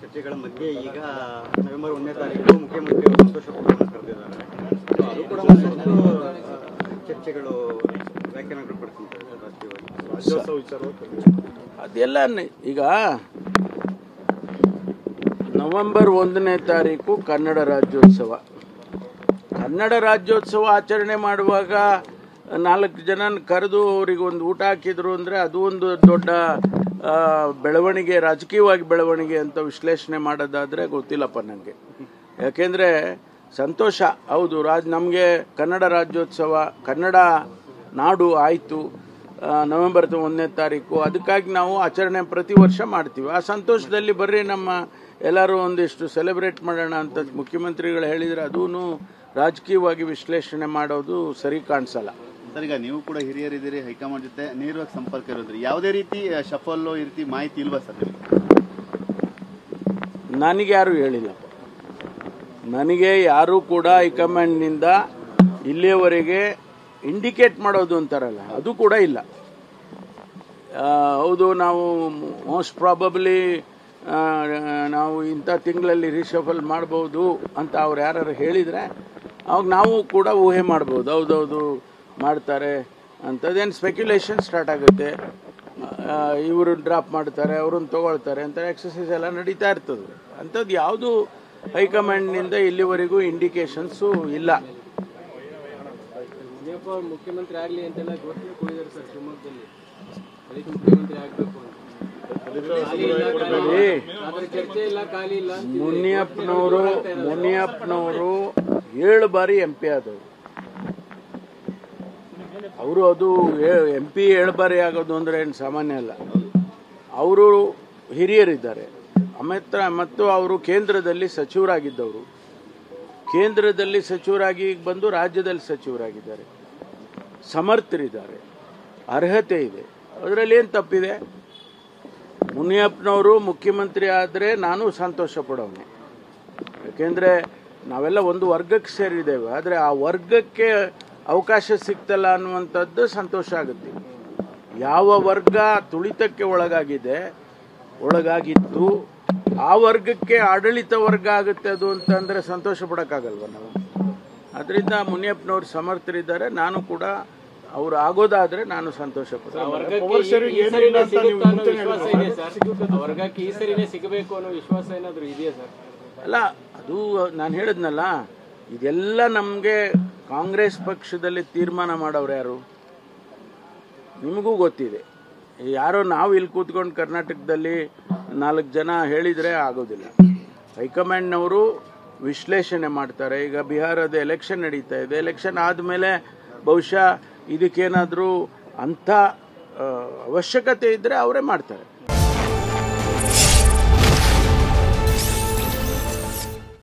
ಚರ್ಚೆಗಳ ಮಧ್ಯೆ ಈಗ ನವೆಂಬರ್ 1ನೇ ತಾರೀಕು ಮುಖ್ಯಮಂತ್ರಿ ಅವರು ಸಂತೋಷ ಪತ್ರವನ್ನು ಕರೆದಿದ್ದಾರೆ. ಅದು ಕೂಡ ಮತ್ತಷ್ಟು ಚರ್ಚೆಗಳು ವ್ಯಾಖ್ಯಾನಗಳು ಪಡ್ತಿದ್ದಾರೆ ರಾಜ್ಯೋತ್ಸವ ಅದೆಲ್ಲ. ಈಗ ನವೆಂಬರ್ 1ನೇ ತಾರೀಕು ಕನ್ನಡ ರಾಜ್ಯೋತ್ಸವ. ಕನ್ನಡ ರಾಜ್ಯೋತ್ಸವ ಆಚರಣೆ ಮಾಡುವಾಗ 4 ಜನ ಕರೆದು ಅವರಿಗೆ ಒಂದು ಊಟ ಹಾಕಿದ್ರು ಅಂದರೆ ಅದು ಒಂದು ದೊಡ್ಡ ಬೆಳವಣಿಗೆ, ರಾಜಕೀಯವಾಗಿ ಬೆಳವಣಿಗೆ ಅಂತ ವಿಶ್ಲೇಷಣೆ ಮಾಡೋದಾದರೆ ಗೊತ್ತಿಲ್ಲಪ್ಪ ನನಗೆ. ಯಾಕೆಂದರೆ ಸಂತೋಷ, ಹೌದು, ನಮಗೆ ಕನ್ನಡ ರಾಜ್ಯೋತ್ಸವ, ಕನ್ನಡ ನಾಡು ಆಯಿತು ನವೆಂಬರ್ 1ನೇ ತಾರೀಕು. ಅದಕ್ಕಾಗಿ ನಾವು ಆಚರಣೆ ಪ್ರತಿ ವರ್ಷ ಮಾಡ್ತೀವಿ. ಆ ಸಂತೋಷದಲ್ಲಿ ಬರ್ರಿ ನಮ್ಮ ಎಲ್ಲರೂ ಒಂದಿಷ್ಟು ಸೆಲೆಬ್ರೇಟ್ ಮಾಡೋಣ ಅಂತ ಮುಖ್ಯಮಂತ್ರಿಗಳು ಹೇಳಿದರೆ ಅದೂ ರಾಜಕೀಯವಾಗಿ ವಿಶ್ಲೇಷಣೆ ಮಾಡೋದು ಸರಿ ಕಾಣಿಸಲ್ಲ. ಸರ್, ಈಗ ನೀವು ಕೂಡ ಹಿರಿಯರಿದ್ದೀರಿ, ಹೈಕಮಾಂಡ್ ಜೊತೆ ನೇರವಾಗಿ ಸಂಪರ್ಕ ಇರೋದ್ರಿ, ಯಾವುದೇ ರೀತಿ ಶಫಲ್ಲೋ ಈ ರೀತಿ ಮಾಹಿತಿ ಇಲ್ವಾ ಸರ್? ನನಗೆ ಯಾರು ಹೇಳಿಲ್ಲಪ್ಪ. ನನಗೆ ಯಾರೂ ಕೂಡ ಹೈಕಮಾಂಡ್ನಿಂದ ಇಲ್ಲಿಯವರೆಗೆ ಇಂಡಿಕೇಟ್ ಮಾಡೋದು ಅಂತಾರಲ್ಲ, ಅದು ಕೂಡ ಇಲ್ಲ. ಹೌದು, ನಾವು ಮೋಸ್ಟ್ ಪ್ರಾಬಬ್ಲಿ ನಾವು ಇಂಥ ತಿಂಗಳಲ್ಲಿ ರಿಶಫಲ್ ಮಾಡ್ಬೋದು ಅಂತ ಅವ್ರು ಯಾರು ಹೇಳಿದರೆ ಅವಾಗ ನಾವು ಕೂಡ ಊಹೆ ಮಾಡ್ಬೋದು, ಹೌದೌದು ಮಾಡ್ತಾರೆ ಅಂಥದ್ದೇನು ಸ್ಪೆಕ್ಯುಲೇಷನ್ ಸ್ಟಾರ್ಟ್ ಆಗುತ್ತೆ. ಇವರು ಡ್ರಾಪ್ ಮಾಡ್ತಾರೆ, ಅವ್ರನ್ನ ತೊಗೊಳ್ತಾರೆ ಅಂತ ಎಕ್ಸಸೈಸ್ ಎಲ್ಲ ನಡೀತಾ ಇರ್ತದೆ. ಅಂಥದ್ದು ಯಾವುದು ಹೈಕಮಾಂಡ್ನಿಂದ ಇಲ್ಲಿವರೆಗೂ ಇಂಡಿಕೇಶನ್ಸು ಇಲ್ಲ. ಮುಖ್ಯಮಂತ್ರಿ ಆಗಲಿ ಅಂತೆಲ್ಲ ಘೋಷಣೆ ಕೊಟ್ಟಿದ್ದಾರೆ ಸರ್ ಶಿವಮೊಗ್ಗದಲ್ಲಿ, ಅದಕ್ಕೆ ಮುಖ್ಯಮಂತ್ರಿ ಆಗಬೇಕು ಅಂತ. ಚರ್ಚೆ ಇಲ್ಲ, ಖಾಲಿ ಇಲ್ಲ. ಮುನಿಯಪ್ಪನವರು 7 ಬಾರಿ MP ಆದವರು. ಅವರು ಅದು MP 7 ಬಾರಿ ಆಗೋದು ಅಂದರೆ ಏನು ಸಾಮಾನ್ಯ ಅಲ್ಲ. ಅವರು ಹಿರಿಯರಿದ್ದಾರೆ. ಮತ್ತು ಅವರು ಕೇಂದ್ರದಲ್ಲಿ ಸಚಿವರಾಗಿದ್ದವರು. ಕೇಂದ್ರದಲ್ಲಿ ಸಚಿವರಾಗಿ ಬಂದು ರಾಜ್ಯದಲ್ಲಿ ಸಚಿವರಾಗಿದ್ದಾರೆ. ಸಮರ್ಥರಿದ್ದಾರೆ, ಅರ್ಹತೆ ಇದೆ. ಅದರಲ್ಲಿ ಏನು ತಪ್ಪಿದೆ? ಮುನಿಯಪ್ಪನವರು ಮುಖ್ಯಮಂತ್ರಿ ಆದರೆ ನಾನು ಸಂತೋಷ ಪಡೋನು. ಯಾಕೆಂದರೆ ನಾವೆಲ್ಲ ಒಂದು ವರ್ಗಕ್ಕೆ ಸೇರಿದ್ದೇವೆ. ಆದರೆ ಆ ವರ್ಗಕ್ಕೆ ಅವಕಾಶ ಸಿಗ್ತಲ್ಲ ಅನ್ನುವಂಥದ್ದು ಸಂತೋಷ ಆಗುತ್ತೆ. ಯಾವ ವರ್ಗ ತುಳಿತಕ್ಕೆ ಒಳಗಾಗಿತ್ತು ಆ ವರ್ಗಕ್ಕೆ ಆಡಳಿತ ವರ್ಗ ಆಗುತ್ತೆ ಅದು ಅಂತಂದರೆ ಸಂತೋಷ ಪಡೋಕ್ಕಾಗಲ್ವ ನಾವು? ಅದರಿಂದ ಮುನಿಯಪ್ಪನವರು ಸಮರ್ಥರಿದ್ದಾರೆ. ನಾನು ಕೂಡ ಅವ್ರು ಆಗೋದಾದ್ರೆ ನಾನು ಸಂತೋಷ ಪಡ್ತೀನಿ. ಅಲ್ಲ, ಅದು ನಾನು ಹೇಳಿದ್ನಲ್ಲ, ಇದೆಲ್ಲ ನಮಗೆ ಕಾಂಗ್ರೆಸ್ ಪಕ್ಷದಲ್ಲಿ ತೀರ್ಮಾನ ಮಾಡೋರು ಯಾರು ನಿಮಗೂ ಗೊತ್ತಿದೆ. ಯಾರೋ ನಾವು ಇಲ್ಲಿ ಕೂತ್ಕೊಂಡು ಕರ್ನಾಟಕದಲ್ಲಿ 4 ಜನ ಹೇಳಿದರೆ ಆಗೋದಿಲ್ಲ. ಹೈಕಮಾಂಡ್ನವರು ವಿಶ್ಲೇಷಣೆ ಮಾಡ್ತಾರೆ. ಈಗ ಬಿಹಾರದ ಎಲೆಕ್ಷನ್ ನಡೀತಾ ಇದೆ. ಎಲೆಕ್ಷನ್ ಆದಮೇಲೆ ಬಹುಶಃ ಇದಕ್ಕೇನಾದರೂ ಅಂಥ ಅವಶ್ಯಕತೆ ಇದ್ದರೆ ಅವರೇ ಮಾಡ್ತಾರೆ.